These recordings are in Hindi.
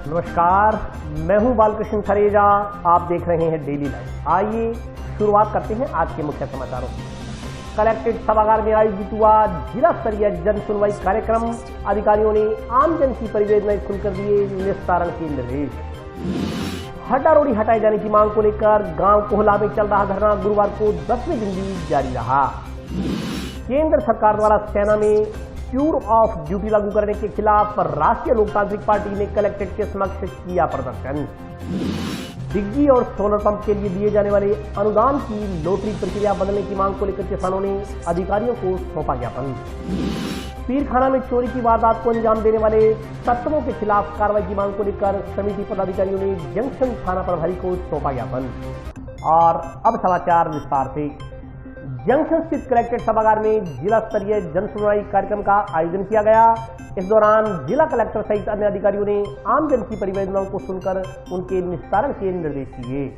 नमस्कार, मैं हूं बालकृष्ण खरेजा। आप देख रहे हैं डेली लाइव। आइए शुरुआत करते हैं आज के मुख्य समाचारों की। कलेक्ट्रेट सभागार में आयोजित हुआ जिला स्तरीय जन सुनवाई कार्यक्रम। अधिकारियों ने आमजन की परिवेदनाएं सुनकर दिए निस्तारण के निर्देश। हड्डारोड़ी हटाए जाने की मांग को लेकर गांव कोहला में चल रहा धरना गुरुवार को 10वें दिन भी जारी रहा। केंद्र सरकार द्वारा सेना में क्यूर ऑफ ड्यूटी लागू करने के खिलाफ राष्ट्रीय लोकतांत्रिक पार्टी ने कलेक्ट्रेट के समक्ष किया प्रदर्शन। डिग्गी और सोलर पंप के लिए दिए जाने वाले अनुदान की लॉटरी प्रक्रिया बदलने की मांग को लेकर किसानों ने अधिकारियों को सौंपा ज्ञापन। पीरखाना में चोरी की वारदात को अंजाम देने वाले तत्वों के खिलाफ कार्रवाई की मांग को लेकर समिति पदाधिकारियों ने जंक्शन थाना प्रभारी को सौंपा ज्ञापन। और अब समाचार विस्तार से। जंक्शन स्थित कलेक्ट्रेट सभागार में जिला स्तरीय जन सुनवाई कार्यक्रम का आयोजन किया गया। इस दौरान जिला कलेक्टर सहित अन्य अधिकारियों ने आमजन की परिवेदनाओं को सुनकर उनके निस्तारण के निर्देश दिए।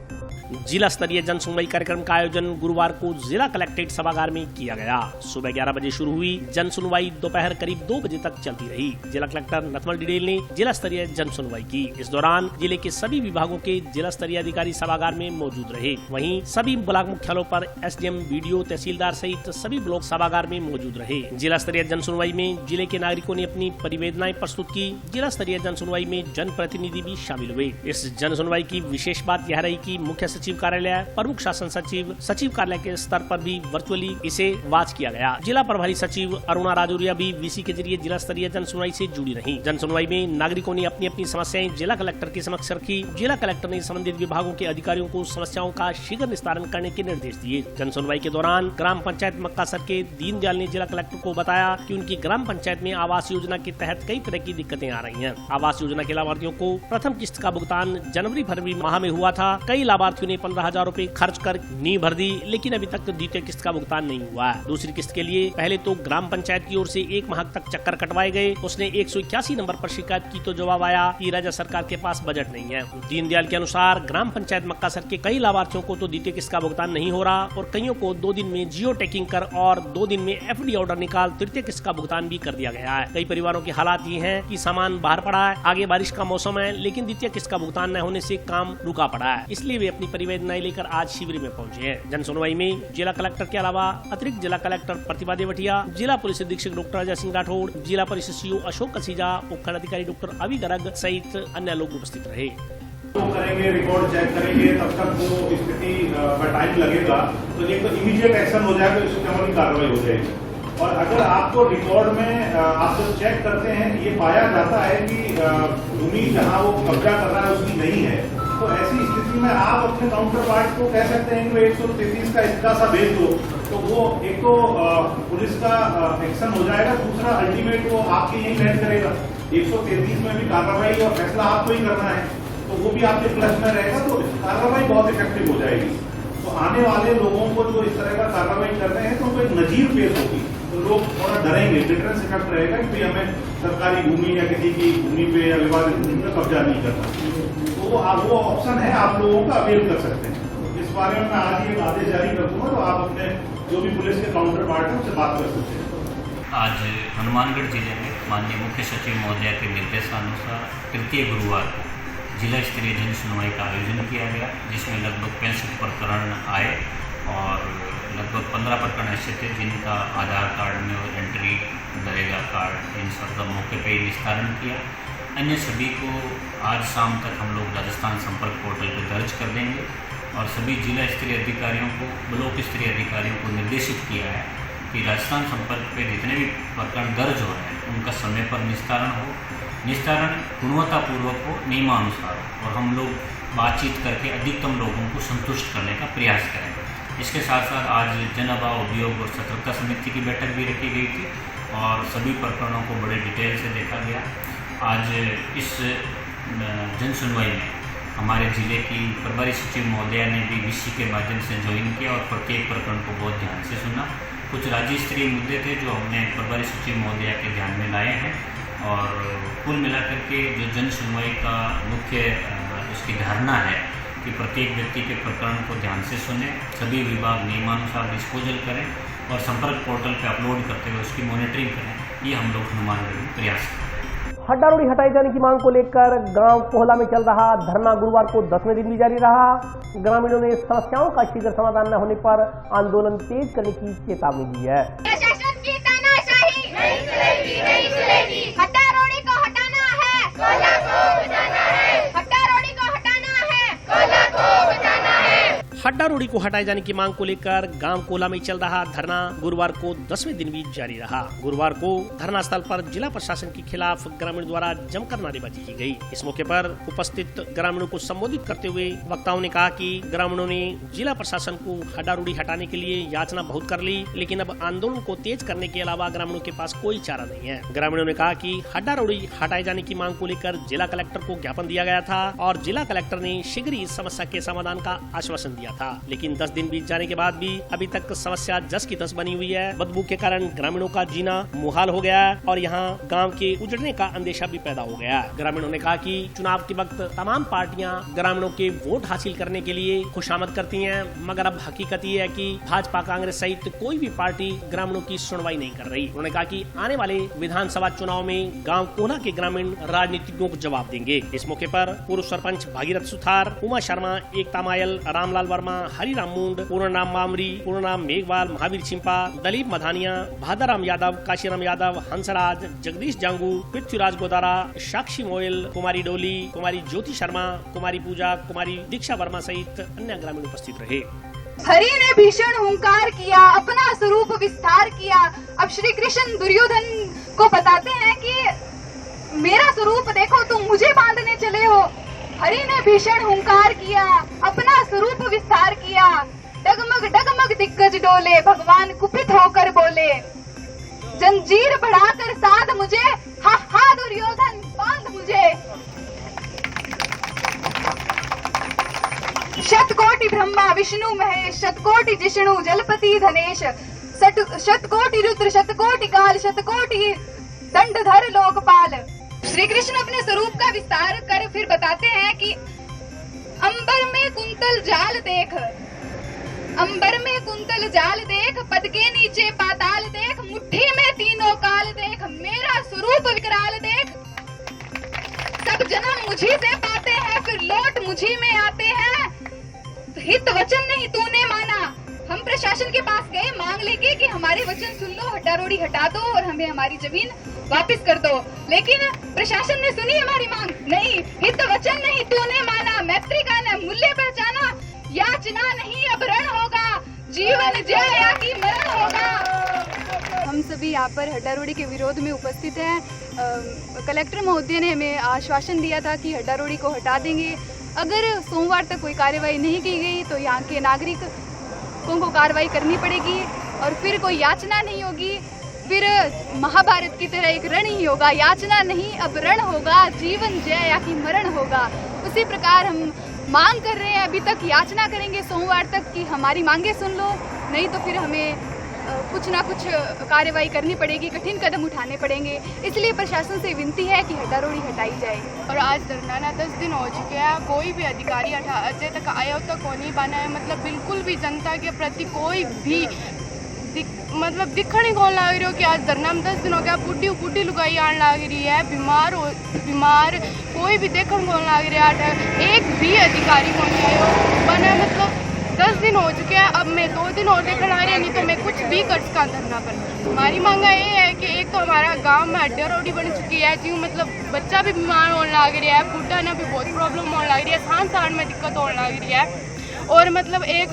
जिला स्तरीय जन सुनवाई कार्यक्रम का आयोजन गुरुवार को जिला कलेक्ट्रेट सभागार में किया गया। सुबह 11 बजे शुरू हुई जन सुनवाई दोपहर करीब 2 बजे तक चलती रही। जिला कलेक्टर नथमल डिडेल ने जिला स्तरीय जन सुनवाई की। इस दौरान जिले के सभी विभागों के जिला स्तरीय अधिकारी सभागार में मौजूद रहे। वहीं सभी ब्लॉक मुख्यालयों पर एसडीएम, बीडीओ, तहसीलदार सहित सभी ब्लॉक सभागार में मौजूद रहे। जिला स्तरीय जन सुनवाई में जिले के नागरिकों ने अपनी परिवेदनाएं प्रस्तुत की। जिला स्तरीय जन सुनवाई में जन प्रतिनिधि भी शामिल हुए। इस जन सुनवाई की विशेष बात यह रही कि मुख्य सचिव कार्यालय, प्रमुख शासन सचिव, सचिव कार्यालय के स्तर पर भी वर्चुअली इसे वॉच किया गया। जिला प्रभारी सचिव अरुणा राजौरिया भी वीसी के जरिए जिला स्तरीय जन सुनवाई से जुड़ी रही। जन सुनवाई में नागरिकों ने अपनी अपनी समस्याएं जिला कलेक्टर के समक्ष रखी। जिला कलेक्टर ने संबंधित विभागों के अधिकारियों को समस्याओं का शीघ्र निस्तारण करने के निर्देश दिए। जन सुनवाई के दौरान ग्राम पंचायत मक्कासर के दीनदयाल ने जिला कलेक्टर को बताया कि उनकी ग्राम पंचायत में आवास योजना के तहत कई तरह की दिक्कतें आ रही हैं। आवास योजना के लाभार्थियों को प्रथम किस्त का भुगतान जनवरी-फरवरी माह में हुआ था। कई लाभार्थियों ने 15,000 रूपए खर्च कर नींव भर दी, लेकिन अभी तक द्वितीय किस्त का भुगतान नहीं हुआ है। दूसरी किस्त के लिए पहले तो ग्राम पंचायत की ओर से 1 माह तक चक्कर कटवाए गए। उसने 181 नंबर पर शिकायत की तो जवाब आया कि राज्य सरकार के पास बजट नहीं है। दीनदयाल के अनुसार ग्राम पंचायत मक्कासर के कई लाभार्थियों को तो द्वितीय किस्त का भुगतान नहीं हो रहा और कईयों को 2 दिन में जियो टैगिंग कर और 2 दिन में एफडी ऑर्डर निकाल तृतीय किस्त का भुगतान भी कर दिया गया है। कई परिवारों के हालात ये हैं कि सामान बाहर पड़ा है, आगे बारिश का मौसम है, लेकिन द्वितीय किस्त का भुगतान न होने से काम रुका पड़ा है। इसलिए वे अपनी परिवेदनाएं लेकर आज शिविर में पहुंचे हैं। जन सुनवाई में जिला कलेक्टर के अलावा अतिरिक्त जिला कलेक्टर प्रतिभा देवटिया, जिला पुलिस अधीक्षक डॉक्टर अजय सिंह राठौड़, जिला परिषद सीईओ अशोक कसीजा, उपखंड अधिकारी डॉक्टर अभी गर्ग सहित अन्य लोग उपस्थित रहे। तो करेंगे, रिकॉर्ड चेक करेंगे, तब तक वो स्थिति पर टाइम लगेगा। तो एक तो इमीडिएट एक्शन हो जाएगा, इसके अमल की कार्रवाई हो जाएगी। और अगर आपको रिकॉर्ड में आप जब चेक करते हैं ये पाया जाता है कि भूमि जहां वो कब्जा कर रहा है उसकी नहीं है, तो ऐसी स्थिति में आप अपने काउंटर पार्ट को कह सकते हैं कि 133 का इतना सा भेज दो, तो वो एक तो पुलिस का एक्शन हो जाएगा, दूसरा अल्टीमेट वो आपके यही मैच करेगा। 133 में भी कार्रवाई और फैसला आपको ही करना है, तो वो भी आपके प्लस में रहेगा, तो कार्रवाई बहुत इफेक्टिव हो जाएगी। तो आने वाले लोगों को जो इस तरह का कार्रवाई कर रहे हैं तो उनको एक नजीर पेश होगी, तो लोग थोड़ा डरेंगे, डिफरेंस इफेक्ट रहेगा कि हमें सरकारी भूमि या किसी की भूमि पे या विवादित भूमि पे कब्जा नहीं करना। तो वो ऑप्शन है, आप लोगों का अवेल कर सकते हैं। इस बारे में मैं आज ये आदेश जारी कर दूंगा, तो आप अपने जो भी पुलिस के काउंटर पार्ट है उनसे बात कर सकते हैं। आज हनुमानगढ़ जिले में माननीय मुख्य सचिव महोदय के निर्देशानुसार तृतीय गुरुवार को जिला स्तरीय जन सुनवाई का आयोजन किया गया, जिसमें लगभग 65 प्रकरण आए और लगभग 15 प्रकरण ऐसे थे जिनका आधार कार्ड में एंट्री, नरेगा कार्ड, इन सबका मौके पर निस्तारण किया। अन्य सभी को आज शाम तक हम लोग राजस्थान संपर्क पोर्टल पर दर्ज कर देंगे और सभी जिला स्तरीय अधिकारियों को, ब्लॉक स्तरीय अधिकारियों को निर्देशित किया है कि राजस्थान संपर्क पे जितने भी प्रकरण दर्ज हो रहे हैं उनका समय पर निस्तारण हो, निस्तारण गुणवत्तापूर्वक हो, नियमानुसार हो और हम लोग बातचीत करके अधिकतम लोगों को संतुष्ट करने का प्रयास करें। इसके साथ साथ आज जन अभाव, अभियोग और सतर्कता समिति की बैठक भी रखी गई थी और सभी प्रकरणों को बड़े डिटेल से देखा गया। आज इस जन सुनवाई में हमारे जिले की प्रभारी सचिव महोदया ने भी वीसी के माध्यम से ज्वाइन किया और प्रत्येक प्रकरण को बहुत ध्यान से सुना। कुछ राज्य स्तरीय मुद्दे थे जो हमने प्रभारी सचिव महोदया के ध्यान में लाए हैं और कुल मिलाकर के जो जन सुनवाई का मुख्य उसकी धारणा है कि प्रत्येक व्यक्ति के प्रकरण को ध्यान से सुने, सभी विभाग नियमानुसार डिस्पोजल करें और संपर्क पोर्टल पर अपलोड करते हुए उसकी मॉनिटरिंग करें, ये हम लोग हनुमानगढ़ में प्रयास करें। हड्डा रोड़ी हटाए जाने की मांग को लेकर गांव कोहला में चल रहा धरना गुरुवार को 10वें दिन भी जारी रहा। ग्रामीणों ने समस्याओं का शीघ्र समाधान न होने पर आंदोलन तेज करने की चेतावनी दी है। प्रशासन की तानाशाही नहीं चलेगी, नहीं चलेगी। हड्डा रोड़ी को हटाना है, कोहला को बचाना है। हड्डा रोड़ी को हटाना है, कोहला को बचाना है। हड्डा रोड़ी को हटाए जाने की मांग को लेकर गांव कोला में चल रहा धरना गुरुवार को 10वें दिन भी जारी रहा। गुरुवार को धरना स्थल पर जिला प्रशासन के खिलाफ ग्रामीणों द्वारा जमकर नारेबाजी की गई। इस मौके पर उपस्थित ग्रामीणों को संबोधित करते हुए वक्ताओं ने कहा कि ग्रामीणों ने जिला प्रशासन को हड्डा रोड़ी हटाने के लिए याचना बहुत कर ली, लेकिन अब आंदोलन को तेज करने के अलावा ग्रामीणों के पास कोई चारा नहीं है। ग्रामीणों ने कहा कि हड्डा रोड़ी हटाए जाने की मांग को लेकर जिला कलेक्टर को ज्ञापन दिया गया था और जिला कलेक्टर ने शीघ्र ही इस समस्या के समाधान का आश्वासन दिया था, लेकिन 10 दिन बीत जाने के बाद भी अभी तक समस्या जस की तस बनी हुई है। बदबू के कारण ग्रामीणों का जीना मुहाल हो गया है और यहाँ गांव के उजड़ने का अंदेशा भी पैदा हो गया है। ग्रामीणों ने कहा कि चुनाव के वक्त तमाम पार्टियां ग्रामीणों के वोट हासिल करने के लिए खुशामद करती हैं, मगर अब हकीकत ये है कि भाजपा कांग्रेस सहित कोई भी पार्टी ग्रामीणों की सुनवाई नहीं कर रही। उन्होंने कहा कि आने वाले विधानसभा चुनाव में गाँव कोहला के ग्रामीण राजनीतिज्ञों को जवाब देंगे। इस मौके पर पूर्व सरपंच भागीरथ सुथार, उमा शर्मा, एकता मायल, रामलाल वर्मा, हरिराम मुंड, पूर्णनाम मामरी, पूर्णनाम मेघवाल, महावीर छिंपा, दलीप मधानिया, भादाराम यादव, काशीराम यादव, हंसराज, जगदीश जांगू, पृथ्वीराज गोदारा, साक्षी मोयल, कुमारी डोली, कुमारी ज्योति शर्मा, कुमारी पूजा, कुमारी दीक्षा वर्मा सहित अन्य ग्रामीण उपस्थित रहे। हरि ने भीषण हुंकार किया, अपना स्वरूप विस्तार किया। अब श्री कृष्ण दुर्योधन को बताते हैं कि मेरा स्वरूप देखो, तुम मुझे बांधने चले हो। हरि ने भीषण हुंकार किया, अपना स्वरूप विस्तार किया। डगमग डगमग दिग्गज डोले, भगवान कुपित होकर बोले, जंजीर बढ़ाकर साध मुझे, हा हा दुर्योधन बांध मुझे। शतकोटि ब्रह्मा विष्णु महेश, शतकोटि जिष्णु जलपति धनेश, शतकोटि रुद्र, शतकोटि काल, शतकोटि दंडधर लोकपाल। श्री कृष्ण अपने स्वरूप का विस्तार कर फिर बताते हैं कि अंबर में कुंतल जाल देख, अंबर में कुंतल जाल देख, पद के नीचे पाताल देख, मुट्ठी में तीनों काल देख, मेरा स्वरूप विकराल देख। सब जन्म मुझी से पाते हैं, फिर लौट मुझी में आते हैं। हित वचन नहीं तूने माना। हम प्रशासन के पास गए मांग लेके कि हमारे वचन सुन लो, हड्डा रोड़ी हटा दो और हमें हमारी जमीन वापस कर दो, लेकिन प्रशासन ने सुनी हमारी मांग नहीं। हित वचन नहीं तूने माना, मैत्री का न मूल्य पहचाना। याचना नहीं अब रण होगा, जीवन जय या कि मरण होगा। हम सभी यहाँ पर हड्डा रोड़ी के विरोध में उपस्थित हैं। कलेक्टर महोदय ने हमें आश्वासन दिया था कि हड्डा रोड़ी को हटा देंगे। अगर सोमवार तक कोई कार्रवाई नहीं की गई तो यहाँ के नागरिकों को कार्रवाई करनी पड़ेगी और फिर कोई याचना नहीं होगी, फिर महाभारत की तरह एक रण ही होगा। याचना नहीं अब रण होगा, जीवन जय या कि मरण होगा। उसी प्रकार हम मांग कर रहे हैं, अभी तक याचना करेंगे सोमवार तक कि हमारी मांगे सुन लो, नहीं तो फिर हमें कुछ ना कुछ कार्रवाई करनी पड़ेगी, कठिन कदम उठाने पड़ेंगे। इसलिए प्रशासन से विनती है कि हड्डा रोड़ी हटाई जाए। और आज धरना 10 दिन हो चुके हैं, कोई भी अधिकारी अजय तक आया तक हो नहीं पाना है। मतलब बिल्कुल भी जनता के प्रति कोई भी मतलब दिखण ही कौन लग रही हो कि आज धरना में 10 दिन हो गया, बुढ़ी लुगाई आने लग रही है, बीमार कोई भी देखण कौन लग रहा है। एक भी अधिकारी को नहीं आयो बना। मतलब 10 दिन हो चुके हैं, अब मैं 2 दिन और देखने आ रही, नहीं तो मैं कुछ भी कर सका धरना पर। हमारी मांगा ये है कि एक तो हमारा गांव में हड्डा रोड़ी बन चुकी है, जी मतलब बच्चा भी बीमार होने लग रहा है, बुढ़ा ने भी बहुत प्रॉब्लम होने लग रही है, सांस में दिक्कत होने लग रही है। और मतलब एक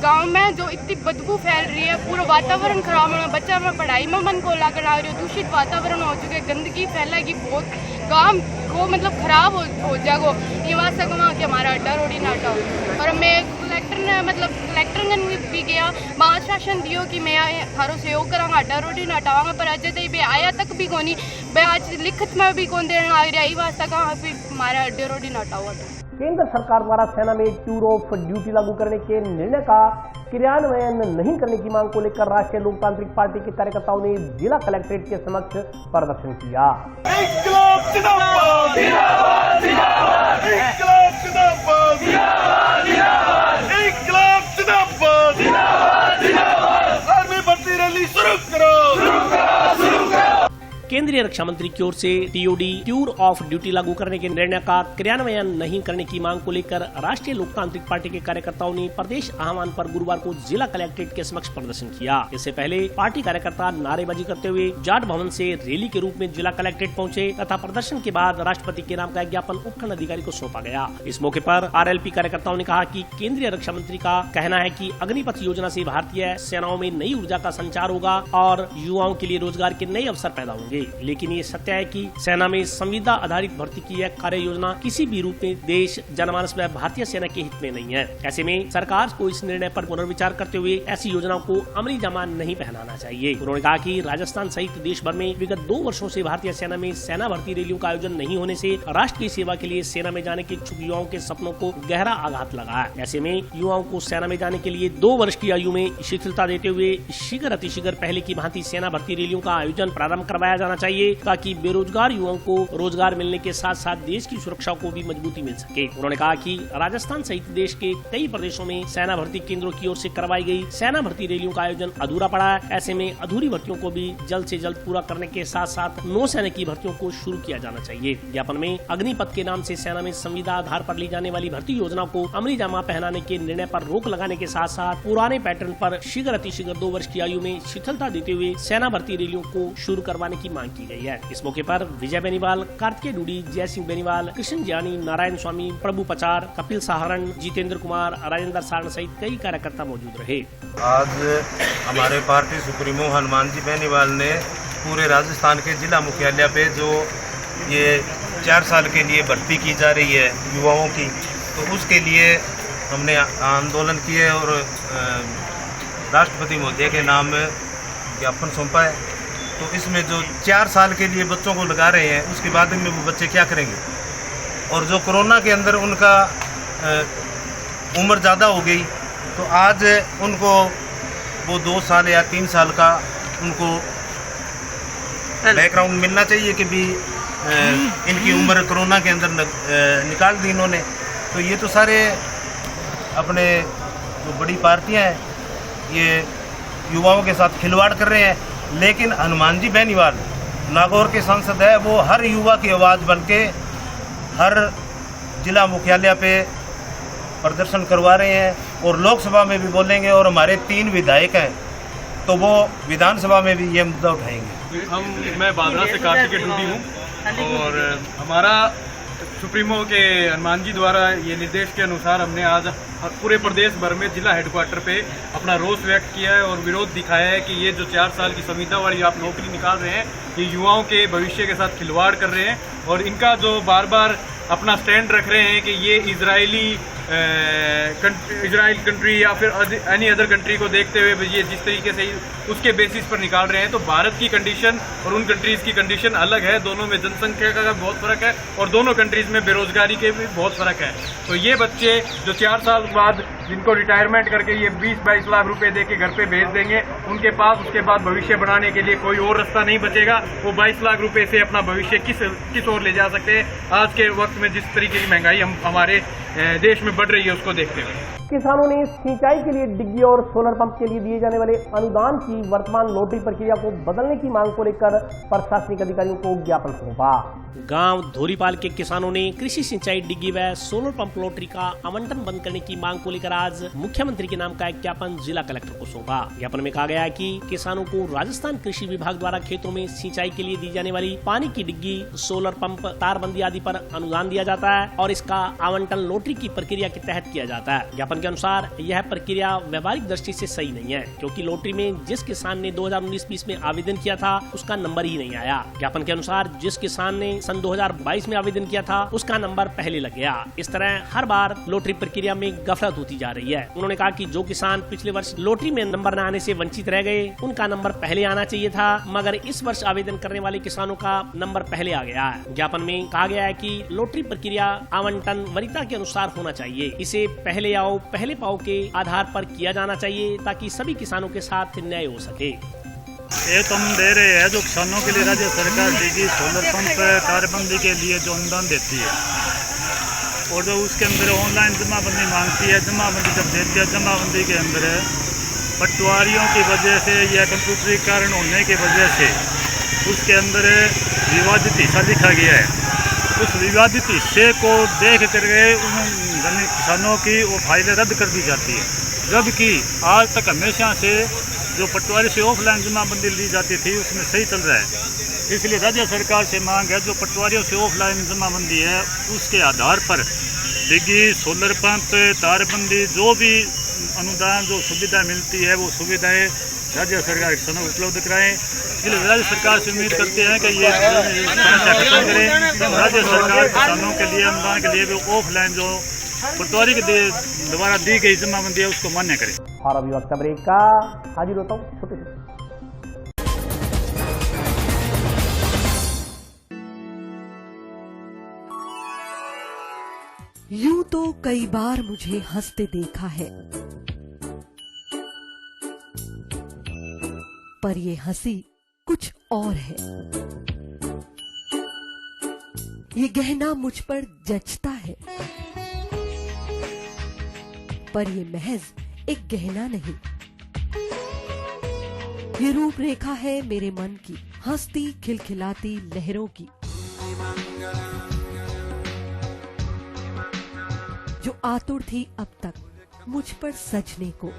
गांव में जो इतनी बदबू फैल रही है, पूरा वातावरण खराब होना, बच्चा में पढ़ाई में मन को लग रहा है, दूषित वातावरण हो चुके, गंदगी फैलेगी बहुत, गांव को मतलब खराब हो जाएगा। ये बात सक कि हमारा हड्डा रोड़ी ना हटाओ। और मैं कलेक्टर ने भी गया, मैं आश्वासन दियो कि मैं थारो सहयोग करांगा, हड्डा रोड़ी ना हटावांगा, पर अजय तक भी आया तक भी कोनी, मैं आज लिखित में भी कौन देने लग रहा है। ये बात सक हमारा हड्डा रोड़ी ना हटाओ। केंद्र सरकार द्वारा सेना में टूर ऑफ ड्यूटी लागू करने के निर्णय का क्रियान्वयन नहीं करने की मांग को लेकर राष्ट्रीय लोकतांत्रिक पार्टी के कार्यकर्ताओं ने जिला कलेक्ट्रेट के समक्ष प्रदर्शन किया। इंकलाब जिंदाबाद, जिंदाबाद, जिंदाबाद, इंकलाब जिंदाबाद, जिंदाबाद, जिंदाबाद, इंकलाब जिंदाबाद, जिंदाबाद, जिंदाबाद, आर्मी भर्ती रैली शुरू करो, शुरू करो, शुरू करो। केंद्रीय रक्षा मंत्री की ओर से टीओडी टूर ऑफ ड्यूटी लागू करने के निर्णय का क्रियान्वयन नहीं करने की मांग को लेकर राष्ट्रीय लोकतांत्रिक पार्टी के कार्यकर्ताओं ने प्रदेश आह्वान पर गुरुवार को जिला कलेक्ट्रेट के समक्ष प्रदर्शन किया। इससे पहले पार्टी कार्यकर्ता नारेबाजी करते हुए जाट भवन से रैली के रूप में जिला कलेक्ट्रेट पहुंचे तथा प्रदर्शन के बाद राष्ट्रपति के नाम का ज्ञापन उपखंड अधिकारी को सौंपा गया। इस मौके पर आरएलपी कार्यकर्ताओं ने कहा कि केंद्रीय रक्षा मंत्री का कहना है कि अग्निपथ योजना से भारतीय सेनाओं में नई ऊर्जा का संचार होगा और युवाओं के लिए रोजगार के नए अवसर पैदा होंगे, लेकिन ये सत्य है कि सेना में संविदा आधारित भर्ती की यह कार्य योजना किसी भी रूप में देश जनमानस में भारतीय सेना के हित में नहीं है। ऐसे में सरकार को इस निर्णय पर पुनर्विचार करते हुए ऐसी योजनाओं को अमली जामा नहीं पहनाना चाहिए। उन्होंने कहा कि राजस्थान सहित देश भर में विगत 2 वर्षों से भारतीय सेना में सेना भर्ती रैलियों का आयोजन नहीं होने से राष्ट्र की सेवा के लिए सेना में जाने के इच्छुक युवाओं के सपनों को गहरा आघात लगा है। ऐसे में युवाओं को सेना में जाने के लिए 2 वर्ष की आयु में शिथिलता देते हुए शीघ्र अतिशीघ्र पहले की भांति सेना भर्ती रैलियों का आयोजन प्रारंभ करवाया जाना चाहिए ताकि बेरोजगार युवाओं को रोजगार मिलने के साथ साथ देश की सुरक्षा को भी मजबूती मिल सके। उन्होंने कहा कि राजस्थान सहित देश के कई प्रदेशों में सेना भर्ती केंद्रों की ओर से करवाई गई सेना भर्ती रैलियों का आयोजन अधूरा पड़ा है। ऐसे में अधूरी भर्तियों को भी जल्द से जल्द पूरा करने के साथ साथ नौसेना की भर्तियों को शुरू किया जाना चाहिए। ज्ञापन में अग्निपथ के नाम से सेना में संविदा आधार पर ली जाने वाली भर्ती योजना को अमली जामा पहनाने के निर्णय पर रोक लगाने के साथ साथ पुराने पैटर्न पर शीघ्र अतिशीघ्र 2 वर्ष की आयु में शिथिलता देते हुए सेना भर्ती रैलियों को शुरू करवाने की मांग की गई है। इस मौके पर विजय बेनीवाल, कार्तिकेय डूडी, जय सिंह बेनीवाल, कृष्ण ज्ञानी, नारायण स्वामी, प्रभु पचार, कपिल सहारण, जितेंद्र कुमार, राजेंद्र सारण सहित कई कार्यकर्ता मौजूद रहे। आज हमारे पार्टी सुप्रीमो हनुमान जी बेनीवाल ने पूरे राजस्थान के जिला मुख्यालय पे जो ये 4 साल के लिए भर्ती की जा रही है युवाओं की, तो उसके लिए हमने आंदोलन किए और राष्ट्रपति महोदय के नाम ज्ञापन सौंपा है। तो इसमें जो 4 साल के लिए बच्चों को लगा रहे हैं उसके बाद में वो बच्चे क्या करेंगे, और जो कोरोना के अंदर उनका उम्र ज़्यादा हो गई तो आज उनको वो 2 साल या 3 साल का उनको बैकग्राउंड मिलना चाहिए कि भी इनकी उम्र कोरोना के अंदर निकाल दी इन्होंने। तो ये तो सारे अपने जो बड़ी पार्टियां हैं ये युवाओं के साथ खिलवाड़ कर रहे हैं, लेकिन हनुमान जी बेनीवाल नागौर के सांसद है, वो हर युवा की आवाज़ बन के हर जिला मुख्यालय पे प्रदर्शन करवा रहे हैं और लोकसभा में भी बोलेंगे और हमारे 3 विधायक हैं तो वो विधानसभा में भी ये मुद्दा उठाएंगे। मैं बांद्रा से कार्तिकेय डूडी हूँ और हमारा सुप्रीमो के हनुमान जी द्वारा ये निर्देश के अनुसार हमने आज पूरे प्रदेश भर में जिला हेडक्वार्टर पे अपना रोष व्यक्त किया है और विरोध दिखाया है कि ये जो 4 साल की संविदा वाली आप नौकरी निकाल रहे हैं ये युवाओं के भविष्य के साथ खिलवाड़ कर रहे हैं और इनका जो बार बार अपना स्टैंड रख रहे हैं कि ये इजराइल कंट्री या फिर एनी अदर कंट्री को देखते हुए ये जिस तरीके से उसके बेसिस पर निकाल रहे हैं, तो भारत की कंडीशन और उन कंट्रीज़ की कंडीशन अलग है। दोनों में जनसंख्या का बहुत फर्क है और दोनों कंट्रीज़ में बेरोजगारी के भी बहुत फर्क है। तो ये बच्चे जो 4 साल बाद जिनको रिटायरमेंट करके ये 20-22 लाख रुपए दे के घर पे भेज देंगे, उनके पास उसके बाद भविष्य बनाने के लिए कोई और रास्ता नहीं बचेगा। वो 22 लाख रुपए से अपना भविष्य किस ओर ले जा सकते हैं आज के वक्त में जिस तरीके की महंगाई हमारे देश में बढ़ रही है उसको देखते हुए। किसानों ने सिंचाई के लिए डिग्गी और सोलर पंप के लिए दिए जाने वाले अनुदान की वर्तमान लॉटरी प्रक्रिया को बदलने की मांग को लेकर प्रशासनिक अधिकारियों को ज्ञापन सौंपा। गांव धोरीपाल के किसानों ने कृषि सिंचाई डिग्गी व सोलर पंप लॉटरी का आवंटन बंद करने की मांग को लेकर आज मुख्यमंत्री के नाम का एक ज्ञापन जिला कलेक्टर को सौंपा। ज्ञापन में कहा गया है कि किसानों को राजस्थान कृषि विभाग द्वारा खेतों में सिंचाई के लिए दी जाने वाली पानी की डिग्गी, सोलर पंप, तारबंदी आदि पर अनुदान दिया जाता है और इसका आवंटन लॉटरी की प्रक्रिया के तहत किया जाता है। ज्ञापन के अनुसार यह प्रक्रिया व्यवहारिक दृष्टि से सही नहीं है, क्योंकि लॉटरी में जिस किसान ने 2019-20 में आवेदन किया था उसका नंबर ही नहीं आया। ज्ञापन के अनुसार जिस किसान ने सन 2022 में आवेदन किया था उसका नंबर पहले लग गया। इस तरह हर बार लॉटरी प्रक्रिया में गफलत होती जा रही है। उन्होंने कहा कि जो किसान पिछले वर्ष लॉटरी में नंबर न आने से वंचित रह गए उनका नंबर पहले आना चाहिए था, मगर इस वर्ष आवेदन करने वाले किसानों का नंबर पहले आ गया है। ज्ञापन में कहा गया है कि लॉटरी प्रक्रिया आवंटन वरीयता के अनुसार होना चाहिए। इसे पहले आओ पहले पाओ के आधार पर किया जाना चाहिए ताकि सभी किसानों के साथ न्याय हो सके। ये तो हम दे रहे हैं जो किसानों के लिए राज्य सरकार डिग्गी, सोलर पंप, तारबंदी के लिए जो अनुदान देती है और जो उसके अंदर ऑनलाइन जमाबंदी मांगती है, जमाबंदी जब देती है जमाबंदी के अंदर पटवारियों की वजह से या कंप्यूटरीकरण होने की वजह से उसके अंदर विवादित हिस्सा लिखा गया है। उस विवादित हिस्से को देख करके उन किसानों की वो फाइलें रद्द कर दी जाती है, जबकि आज तक हमेशा से जो पटवारी से ऑफलाइन जमाबंदी ली जाती थी उसमें सही चल रहा है। इसलिए राज्य सरकार से मांग है जो पटवारियों से ऑफलाइन जमाबंदी है उसके आधार पर डिग्गी, सोलर पंप, तारबंदी, जो भी अनुदान जो सुविधा मिलती है वो सुविधाएं राज्य सरकार किसानों को उपलब्ध कराएं। इसलिए राज्य सरकार से उम्मीद करते हैं कि ये समस्या खत्म करें। राज्य सरकार किसानों के लिए अनुदान के लिए भी ऑफलाइन जो पटवारी के द्वारा दी गई जमाबंदी है उसको मान्य करें। और अभी वक्त ब्रेक का, हाजिर होता हूँ छोटे से। यूं तो कई बार मुझे हंसते देखा है, पर ये हंसी कुछ और है। ये गहना मुझ पर जचता है, पर ये महज एक गहना नहीं, ये रूपरेखा है मेरे मन की, हंसती खिलखिलाती लहरों की, जो आतुर थी अब तक मुझ पर सजने को।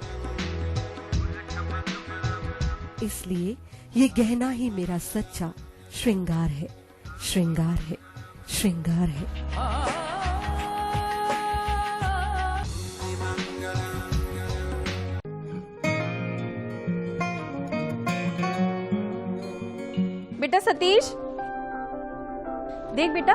इसलिए ये गहना ही मेरा सच्चा श्रृंगार है, श्रृंगार है, श्रृंगार है। बेटा सतीश, देख बेटा,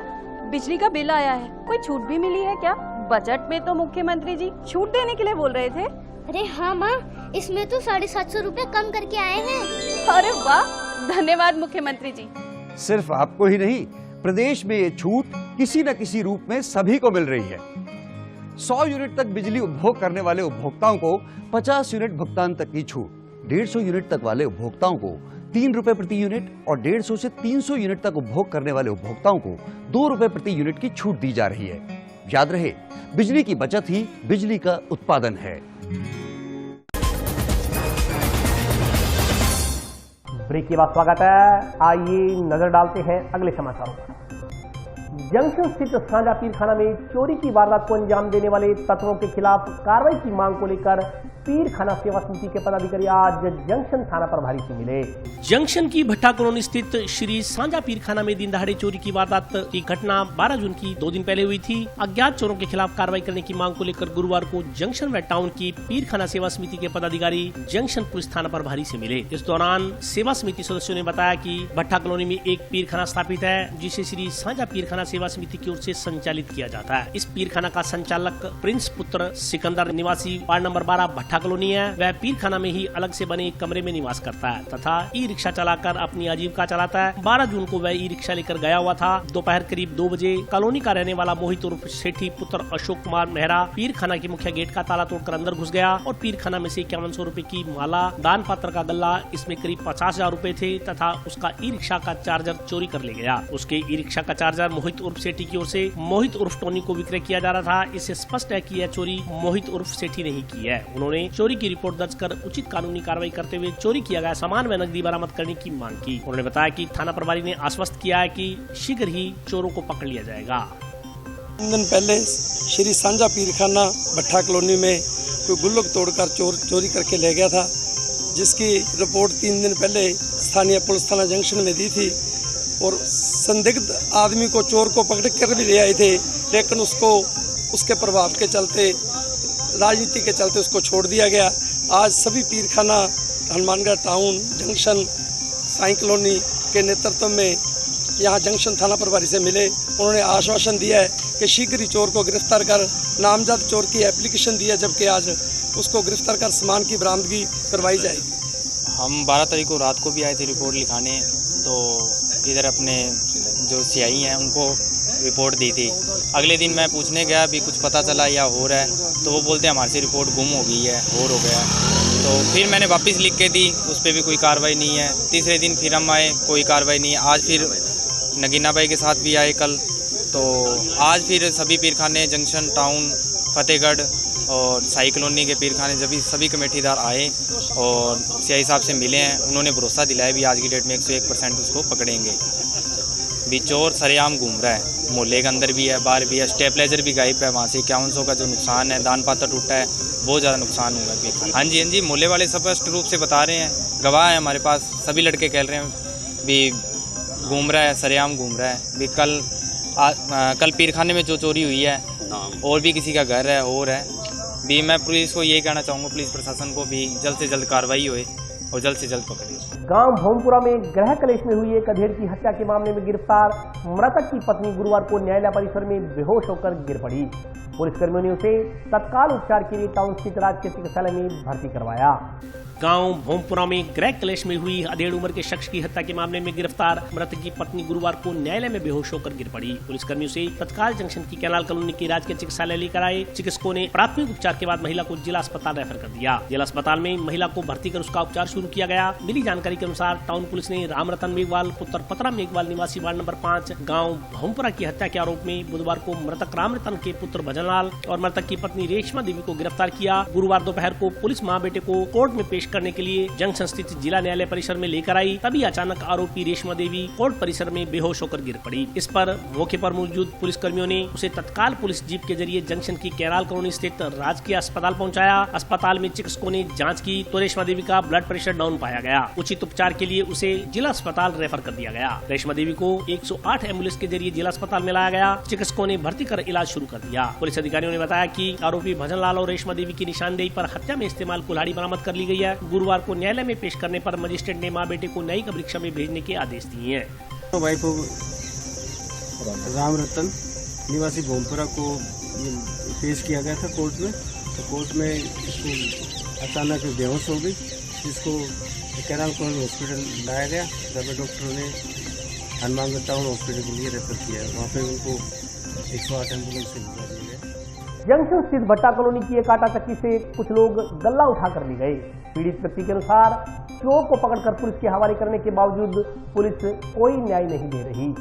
बिजली का बिल आया है, कोई छूट भी मिली है क्या? बजट में तो मुख्यमंत्री जी छूट देने के लिए बोल रहे थे। अरे हाँ माँ, इसमें तो 750 रुपए कम करके आए हैं। अरे वाह, धन्यवाद मुख्यमंत्री जी। सिर्फ आपको ही नहीं, प्रदेश में ये छूट किसी न किसी रूप में सभी को मिल रही है। 100 यूनिट तक बिजली उपभोग करने वाले उपभोक्ताओं को 50 यूनिट भुगतान तक की छूट, 150 यूनिट तक वाले उपभोक्ताओं को 3 रुपए प्रति यूनिट और 150 से 300 यूनिट तक उपभोग करने वाले उपभोक्ताओं को 2 रुपए प्रति यूनिट की छूट दी जा रही है। याद रहे, बिजली की बचत ही बिजली का उत्पादन है। ब्रेक के बाद स्वागत है। आइए नजर डालते हैं अगले समाचारों पर। जंक्शन स्थित साझा पीरखाना में चोरी की वारदात को अंजाम देने वाले तत्वों के खिलाफ कार्रवाई की मांग को लेकर पीरखाना सेवा समिति के पदाधिकारी आज जंक्शन थाना प्रभारी से मिले। जंक्शन की भट्टा कॉलोनी स्थित श्री सांझा पीरखाना में दिन दहाड़े चोरी की वारदात की घटना 12 जून की 2 दिन पहले हुई थी। अज्ञात चोरों के खिलाफ कार्रवाई करने की मांग को लेकर गुरुवार को जंक्शन व टाउन की पीरखाना सेवा समिति के पदाधिकारी जंक्शन पुलिस थाना प्रभारी से मिले। इस दौरान सेवा समिति सदस्यों ने बताया कि भट्टा कॉलोनी में एक पीरखाना स्थापित है, जिसे श्री सांझा पीरखाना सेवा समिति की ओर से संचालित किया जाता है। इस पीरखाना का संचालक प्रिंस पुत्र सिकंदर निवासी वार्ड नंबर 12 भट्टा कॉलोनी है। वह पीरखाना में ही अलग से बने एक कमरे में निवास करता है तथा ई रिक्शा चलाकर अपनी आजीविका चलाता है। 12 जून को वह ई रिक्शा लेकर गया हुआ था। दोपहर करीब 2 बजे कॉलोनी का रहने वाला मोहित उर्फ सेठी पुत्र अशोक कुमार मेहरा पीरखाना के मुख्य गेट का ताला तोड़कर अंदर घुस गया और पीरखाना में से 5100 रुपए की माला, दान पत्र का गल्ला, इसमें करीब 50,000 रुपए थे तथा उसका ई रिक्शा का चार्जर चोरी कर ले गया। उसके ई रिक्शा का चार्जर मोहित उर्फ सेठी की ओर से मोहित उर्फ टोनी को विक्रय किया जा रहा था। इससे स्पष्ट है कि यह चोरी मोहित उर्फ सेठी ने ही की है। उन्होंने चोरी की रिपोर्ट दर्ज कर उचित कानूनी कार्रवाई करते हुए चोरी किया गया सामान व नकदी बरामद करने की मांग की। उन्होंने बताया कि थाना प्रभारी ने आश्वस्त किया है कि शीघ्र ही चोरों को पकड़ लिया जाएगा। 3 दिन पहले श्री सांझा पीरखाना भट्टा कॉलोनी में कोई गुल्लक तोड़कर चोरी करके ले गया था, जिसकी रिपोर्ट 3 दिन पहले स्थानीय पुलिस थाना जंक्शन में दी थी और संदिग्ध आदमी को, चोर को पकड़ कर भी ले आए थे, लेकिन उसके प्रभाव के चलते, राजनीति के चलते उसको छोड़ दिया गया। आज सभी Pirkhana, Hanumangarh town, junction, Sai colony के नेतृत्व में यहाँ जंक्शन थाना प्रभारी से मिले। उन्होंने आश्वासन दिया है कि शीघ्र ही चोर को गिरफ्तार कर, नामजद चोर की एप्लीकेशन दी है, जबकि आज उसको गिरफ्तार कर सामान की बरामदगी करवाई जाएगी। हम 12 तारीख को रात को भी आए थे रिपोर्ट लिखाने, तो इधर अपने जो सीआई हैं उनको रिपोर्ट दी थी। अगले दिन मैं पूछने गया भी कुछ पता चला या हो रहा है, तो वो बोलते हैं हमारे से रिपोर्ट गुम हो गई है, हो गया। तो फिर मैंने वापस लिख के दी, उस पर भी कोई कार्रवाई नहीं है। तीसरे दिन फिर हम आए, कोई कार्रवाई नहीं है। आज फिर नगीना भाई के साथ भी आए कल, तो आज फिर सभी पीरखाने, जंक्शन, टाउन, फतेहगढ़ और साई कॉलोनी के पीरखाने जब सभी कमेटीदार आए और सीआई साहब से मिले हैं, उन्होंने भरोसा दिलाया भी आज की डेट में 101% उसको पकड़ेंगे। भी चोर सरेआम घूम रहा है, मोहल्ले के अंदर भी है, बाहर भी है। स्टेबलाइजर भी गायब है, वहाँ से 5100 का जो नुकसान है, दान पात्र टूटा है, बहुत ज़्यादा नुकसान हुआ है। हाँ जी, मोहल्ले वाले स्पष्ट रूप से बता रहे हैं, गवाह हैं हमारे पास, सभी लड़के कह रहे हैं भी घूम रहा है, सरेआम घूम रहा है। भी कल पीरखाने में जो चोरी हुई है और भी किसी का घर है और है भी, मैं पुलिस को ये कहना चाहूँगा, पुलिस प्रशासन को भी जल्द से जल्द कार्रवाई होए और जल्द से जल्द पकड़े। गांव भोमपुरा में गृह कलेश में हुई एक अधेड़ की हत्या के मामले में गिरफ्तार मृतक की पत्नी गुरुवार को न्यायालय परिसर में बेहोश होकर गिर पड़ी। पुलिसकर्मियों ने उसे तत्काल उपचार के लिए टाउन स्थित राजकीय चिकित्सालय में भर्ती करवाया। गांव भोमपुरा में गृह क्लेश में हुई अधेड़ उम्र के शख्स की हत्या के मामले में गिरफ्तार मृतक की पत्नी गुरुवार को न्यायालय में बेहोश होकर गिर पड़ी। पुलिसकर्मियों से तत्काल जंक्शन की कैनाल कॉलोनी के राजकीय चिकित्सालय लेकर आए। चिकित्सकों ने प्राथमिक उपचार के बाद महिला को जिला अस्पताल रेफर कर दिया। जिला अस्पताल में महिला को भर्ती कर उसका उपचार शुरू किया गया। मिली जानकारी के अनुसार टाउन पुलिस ने रामरतन मेघवाल पुत्र पतरा मेघवाल निवासी वार्ड नंबर 5 गाँव भोमपुरा की हत्या के आरोप में बुधवार को मृतक रामरतन के पुत्र भजनलाल और मृतक की पत्नी रेशमा देवी को गिरफ्तार किया। गुरुवार दोपहर को पुलिस मां बेटे को कोर्ट में पेश करने के लिए जंक्शन स्थित जिला न्यायालय परिसर में लेकर आई। तभी अचानक आरोपी रेशमा देवी कोर्ट परिसर में बेहोश होकर गिर पड़ी। इस पर मौके पर मौजूद पुलिसकर्मियों ने उसे तत्काल पुलिस जीप के जरिए जंक्शन की कैनाल कॉलोनी स्थित राजकीय अस्पताल पहुंचाया। अस्पताल में चिकित्सकों ने जांच की तो रेशमा देवी का ब्लड प्रेशर डाउन पाया गया। उचित उपचार के लिए उसे जिला अस्पताल रेफर कर दिया गया। रेशमा देवी को 108 एम्बुलेंस के जरिए जिला अस्पताल में लाया गया। चिकित्सकों ने भर्ती कर इलाज शुरू कर दिया। पुलिस अधिकारियों ने बताया कि आरोपी भजनलाल और रेशमा देवी की निशानदेही पर हत्या में इस्तेमाल कुल्हाड़ी बरामद कर ली गई है। गुरुवार को न्यायालय में पेश करने पर मजिस्ट्रेट ने मां बेटे को न्यायिक परीक्षा में भेजने के आदेश दिए हैं। वाइफ रामरतन निवासी भोमपुरा को पेश किया गया था कोर्ट में, तो कोर्ट में इसको अचानक बेहोश हो गई, जिसको कैनाल कॉलोनी हॉस्पिटल लाया गया, जब डॉक्टरों ने हनुमानगढ़ टाउन हॉस्पिटल के लिए रेफर किया। वहाँ पे उनको 108 एम्बुलेंस से भिजवा दिया गया। जंक्शन स्थित भट्टा कॉलोनी की एक आटा चक्की से कुछ लोग गल्ला उठाकर ले गए। पीड़ित व्यक्ति के अनुसार चोर को पकड़कर पुलिस के हवाले करने के बावजूद पुलिस कोई न्याय नहीं दे रही।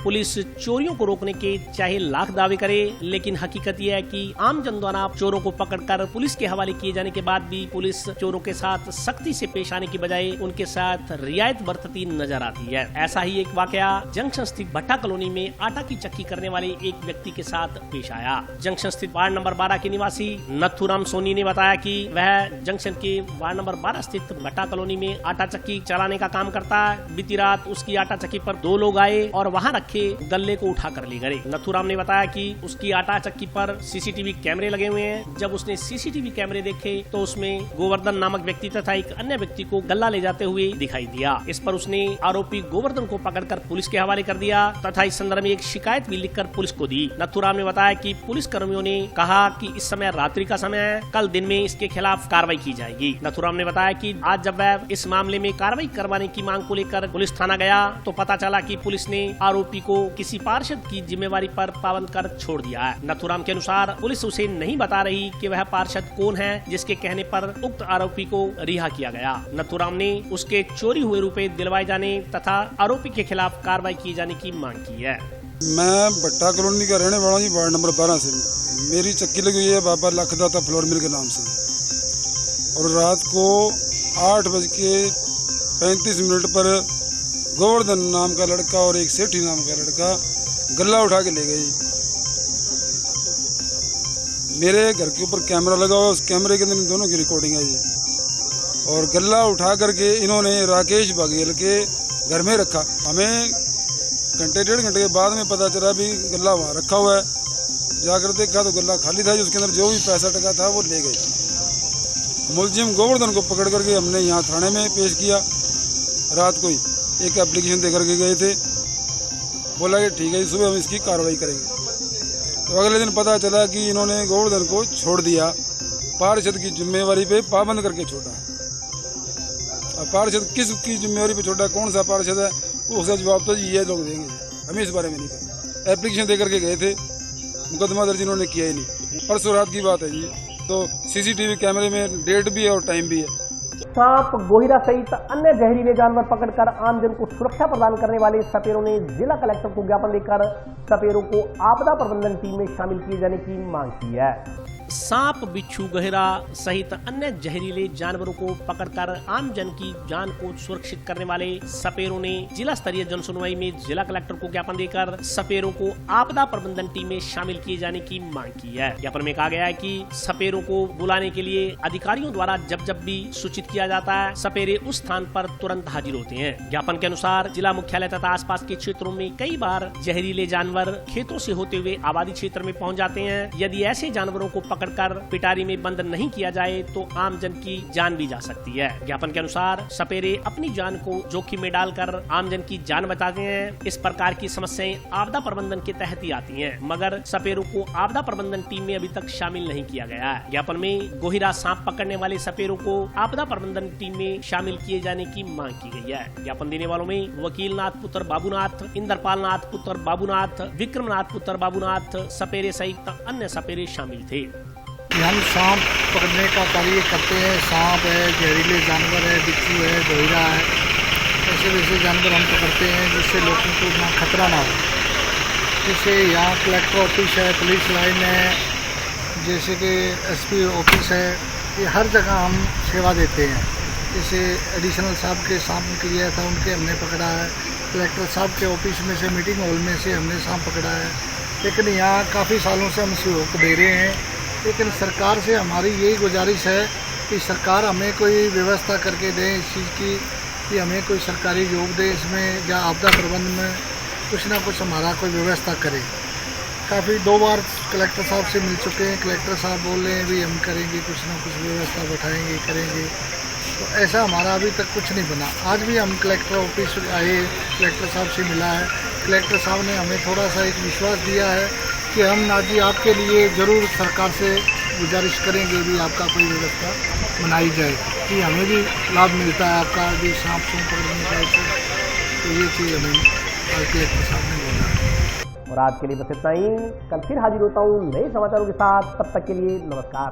पुलिस चोरियों को रोकने के चाहे लाख दावे करे, लेकिन हकीकत यह है कि आम जन द्वारा चोरों को पकड़कर पुलिस के हवाले किए जाने के बाद भी पुलिस चोरों के साथ सख्ती से पेश आने की बजाय उनके साथ रियायत बरतती नजर आती है। ऐसा ही एक वाकया जंक्शन स्थित भट्टा कॉलोनी में आटा की चक्की करने वाले एक व्यक्ति के साथ पेश आया। जंक्शन स्थित वार्ड नंबर 12 के निवासी नथुराम सोनी ने बताया कि वह जंक्शन के वार्ड नंबर 12 स्थित भट्टा कॉलोनी में आटा चक्की चलाने का काम करता है। बीती रात उसकी आटा चक्की पर 2 लोग आए और वहां रखे गल्ले को उठा कर ले गए। नथुराम ने बताया कि उसकी आटा चक्की पर सीसीटीवी कैमरे लगे हुए हैं। जब उसने सीसीटीवी कैमरे देखे तो उसमें गोवर्धन नामक व्यक्ति तथा एक अन्य व्यक्ति को गल्ला ले जाते हुए दिखाई दिया। इस पर उसने आरोपी गोवर्धन को पकड़कर पुलिस के हवाले कर दिया तथा इस संदर्भ में एक शिकायत भी लिखकर पुलिस को दी। नथुराम ने बताया कि पुलिस कर्मियों ने कहा कि इस समय रात्रि का समय है, कल दिन में इसके खिलाफ कार्रवाई की जाएगी। नथुराम ने बताया कि आज जब वह इस मामले में कार्रवाई करवाने की मांग को लेकर पुलिस थाना गया तो पता चला कि पुलिस ने आरोपी को किसी पार्षद की जिम्मेवारी पर पाबंद कर छोड़ दिया है। नथुराम के अनुसार पुलिस उसे नहीं बता रही कि वह पार्षद कौन है, जिसके कहने पर उक्त आरोपी को रिहा किया गया। नथुराम ने उसके चोरी हुए रुपए दिलवाए जाने तथा आरोपी के खिलाफ कार्रवाई किए जाने की मांग की है। मैं भट्टा कॉलोनी का रहने वाला हूँ, वार्ड नंबर 12 से। मेरी चक्की लगी हुई है बाबा लखदाता फ्लोर मिल के नाम से, और रात को 8:35 पर गोवर्धन नाम का लड़का और एक सेठी नाम का लड़का गल्ला उठा के ले गई। मेरे घर के ऊपर कैमरा लगा हुआ, उस कैमरे के अंदर इन दोनों की रिकॉर्डिंग है जी। और गल्ला उठा करके इन्होंने राकेश बघेल के घर में रखा। हमें घंटे 1.5 घंटे के बाद में पता चला भी गल्ला वहाँ रखा हुआ है। जाकर देखा तो गल्ला खाली था, उसके अंदर जो भी पैसा टका था वो ले गए। मुलजिम गोवर्धन को पकड़ करके हमने यहाँ थाने में पेश किया। रात को ही एक एप्लीकेशन दे करके गए थे, बोला कि ठीक है सुबह हम इसकी कार्रवाई करेंगे। तो अगले दिन पता चला कि इन्होंने गोवर्धन को छोड़ दिया, पार्षद की जिम्मेवारी पे पाबंद करके छोड़ा। अब पार्षद किसकी जिम्मेवारी पे छोड़ा, कौन सा पार्षद है, उसका जवाब तो ये लोग देंगे, हमें इस बारे में नहीं पता। एप्लीकेशन दे करके गए थे, मुकदमा दर्ज इन्होंने किया ही नहीं। परसों रात की बात है जी। तो सीसीटीवी कैमरे में डेट भी है और टाइम भी है। सांप, गोहिरा सहित अन्य जहरीले जानवर पकड़कर आमजन को सुरक्षा प्रदान करने वाले सपेरों ने जिला कलेक्टर को ज्ञापन देकर सपेरों को आपदा प्रबंधन टीम में शामिल किए जाने की मांग की है। सांप, बिच्छू, गहेरा सहित अन्य जहरीले जानवरों को पकड़कर आम जन की जान को सुरक्षित करने वाले सपेरों ने जिला स्तरीय जन सुनवाई में जिला कलेक्टर को ज्ञापन देकर सपेरों को आपदा प्रबंधन टीम में शामिल किए जाने की मांग की है। ज्ञापन में कहा गया है कि सपेरों को बुलाने के लिए अधिकारियों द्वारा जब जब भी सूचित किया जाता है, सपेरे उस स्थान पर तुरंत हाजिर होते हैं। ज्ञापन के अनुसार जिला मुख्यालय तथा आसपास के क्षेत्रों में कई बार जहरीले जानवर खेतों से होते हुए आबादी क्षेत्र में पहुंच जाते हैं। यदि ऐसे जानवरों को पकड़कर पिटारी में बंद नहीं किया जाए तो आम जन की जान भी जा सकती है। ज्ञापन के अनुसार सपेरे अपनी जान को जोखिम में डालकर आम जन की जान बचाते हैं। इस प्रकार की समस्याएं आपदा प्रबंधन के तहत ही आती हैं, मगर सपेरों को आपदा प्रबंधन टीम में अभी तक शामिल नहीं किया गया है। ज्ञापन में गोहिरा सांप पकड़ने वाले सपेरों को आपदा प्रबंधन टीम में शामिल किए जाने की मांग की गई है। ज्ञापन देने वालों में वकील नाथ पुत्र बाबूनाथ, इंद्रपाल नाथ पुत्र बाबूनाथ, विक्रमनाथ पुत्र बाबूनाथ, सपेरे सहित अन्य सपेरे शामिल थे। हम सांप पकड़ने का कार्य करते हैं। सांप है, जहरीले जानवर है, बिच्छू है, गोहिरा है, ऐसे वैसे जानवर हम पकड़ते हैं जिससे लोगों को ना खतरा ना हो। जैसे यहाँ कलेक्टर ऑफिस है, पुलिस लाइन है, जैसे कि एसपी ऑफिस है, ये हर जगह हम सेवा देते हैं। जैसे एडिशनल साहब के सांप निकल गया था, उनके हमने पकड़ा है। कलेक्टर साहब के ऑफिस में से, मीटिंग हॉल में से हमने सांप पकड़ा है। लेकिन यहाँ काफ़ी सालों से हम सहयोग दे रहे हैं। लेकिन सरकार से हमारी यही गुजारिश है कि सरकार हमें कोई व्यवस्था करके दे इस चीज़ की, कि हमें कोई सरकारी योग दे इसमें, या आपदा प्रबंधन में कुछ ना कुछ हमारा कोई व्यवस्था करे। काफ़ी 2 बार कलेक्टर साहब से मिल चुके हैं। कलेक्टर साहब बोल रहे हैं भी हम करेंगे, कुछ ना कुछ व्यवस्था बैठाएंगे, करेंगे। तो ऐसा हमारा अभी तक कुछ नहीं बना। आज भी हम कलेक्टर ऑफिस आए, कलेक्टर साहब से मिला है। कलेक्टर साहब ने हमें थोड़ा सा एक विश्वास दिया है कि हम नाजी आपके लिए ज़रूर सरकार से गुजारिश करेंगे भी आपका कोई व्यवस्था बनाई जाए कि हमें भी लाभ मिलता है आपका भी सांप सूप पकड़ने का। तो ये चीज़ हमें आज कलेक्टर साहब ने बोला। और आज के लिए बस इतना ही। कल फिर हाजिर होता हूँ नए समाचारों के साथ। तब तक के लिए नमस्कार।